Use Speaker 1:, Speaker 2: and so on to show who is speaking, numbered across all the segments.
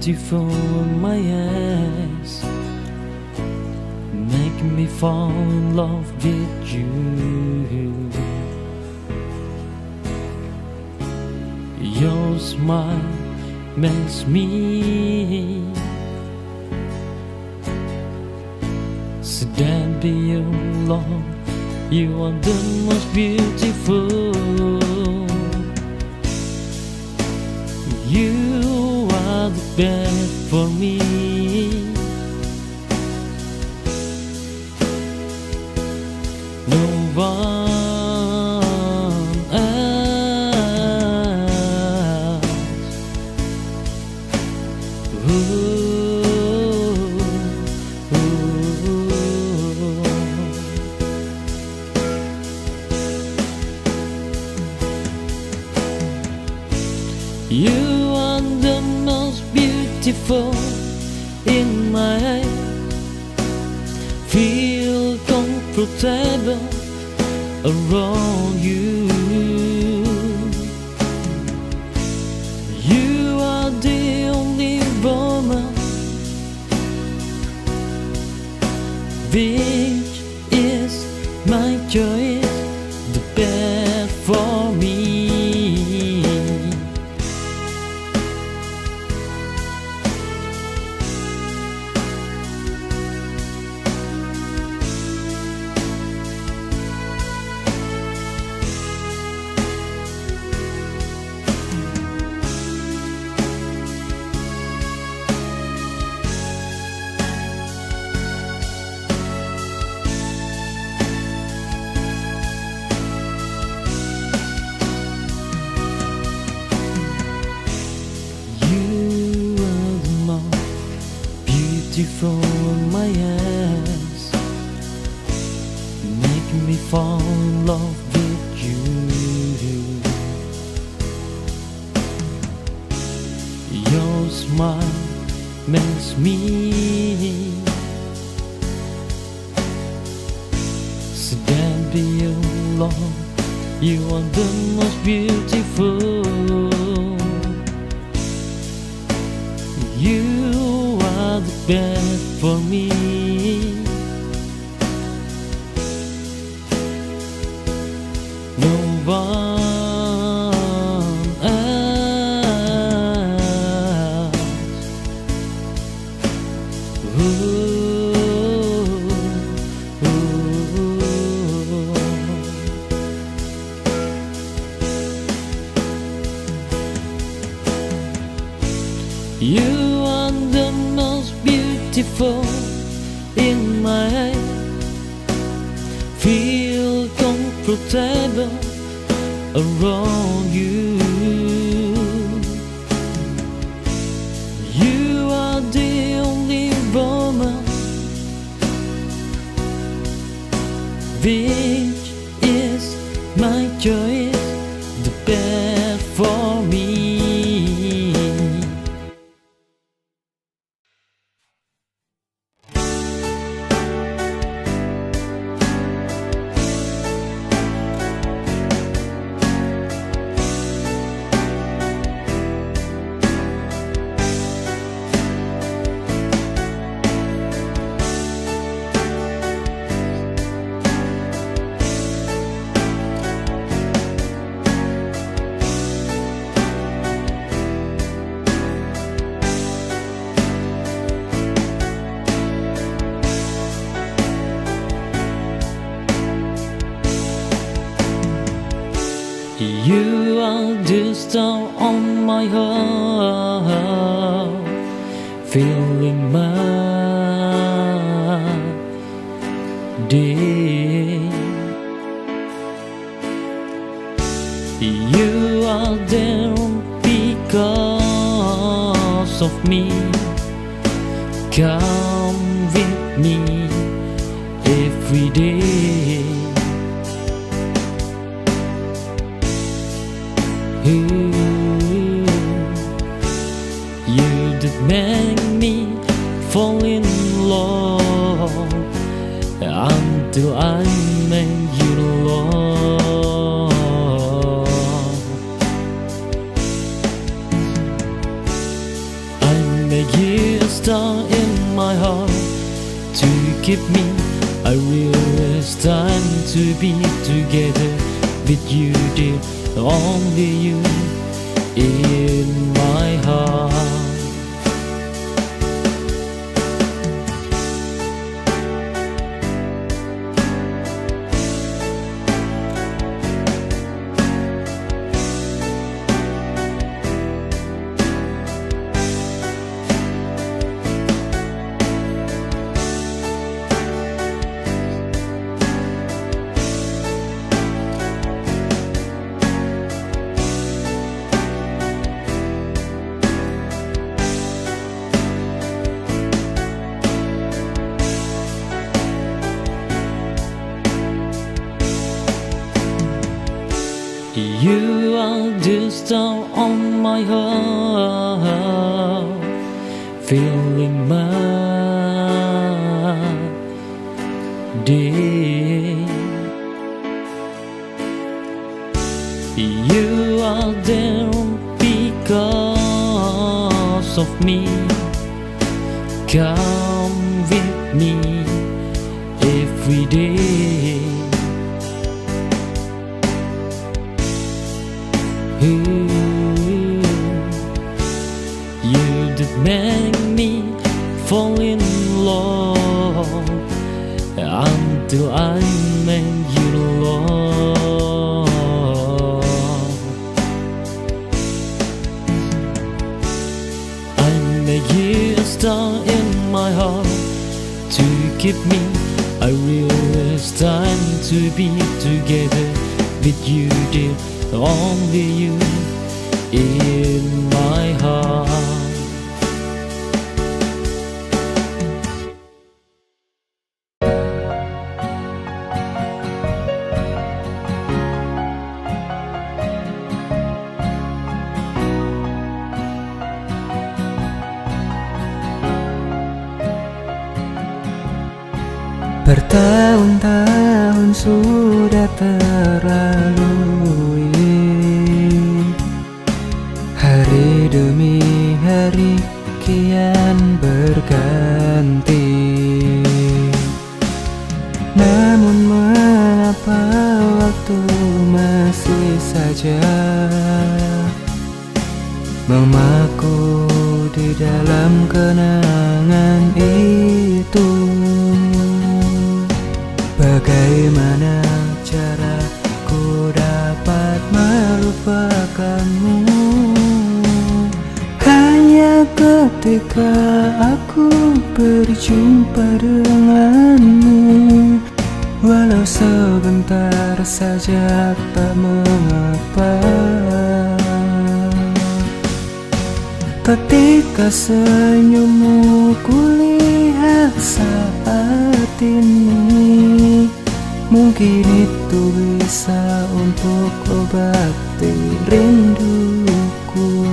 Speaker 1: beautiful in my eyes, make me fall in love with you. Your smile makes me stand by you, Lord. You are the most beautiful. You are the best for me. No one else. You are the most beautiful in my eyes. Feel comfortable around you. You are the only woman which is my choice, the best for me. Beautiful in my eyes, make me fall in love with you. Your smile makes me stand by you, Lord. You are the most beautiful. You are the best for me. No one else. You are the most beautiful in my eyes. Feel comfortable around you. You are the only woman which is my choice, the best for me. You are the star on my heart, filling my day. You are there because of me. Come with me every day. You that make me fall in love until I make you love. I make to be together with you, dear, only you in my heart. You are the star on my heart, filling my day. You are there because of me. Come with me every day. You did make me fall in love until I made you love. I made you a star in my heart to keep me. I realize time to be together with you, dear, only you in my heart.
Speaker 2: Bertahun-tahun sudah terlalui, hari demi hari kian berganti. Namun mengapa waktu masih saja memaku di dalam kenangan itu? Bagaimana caraku dapat melupakanmu? Hanya ketika aku berjumpa denganmu, walau sebentar saja tak mengapa. Ketika senyummu kulihat saat ini, mungkin itu bisa untuk obati rinduku.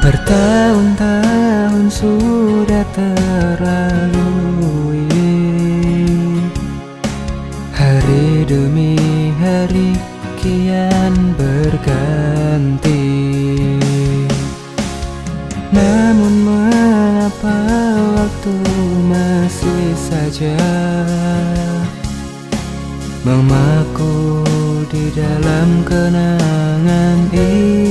Speaker 2: Bertahun-tahun sudah terlalui, hari demi hari kian berganti. Namun mengapa waktu masih saja memaku di dalam kenangan ini?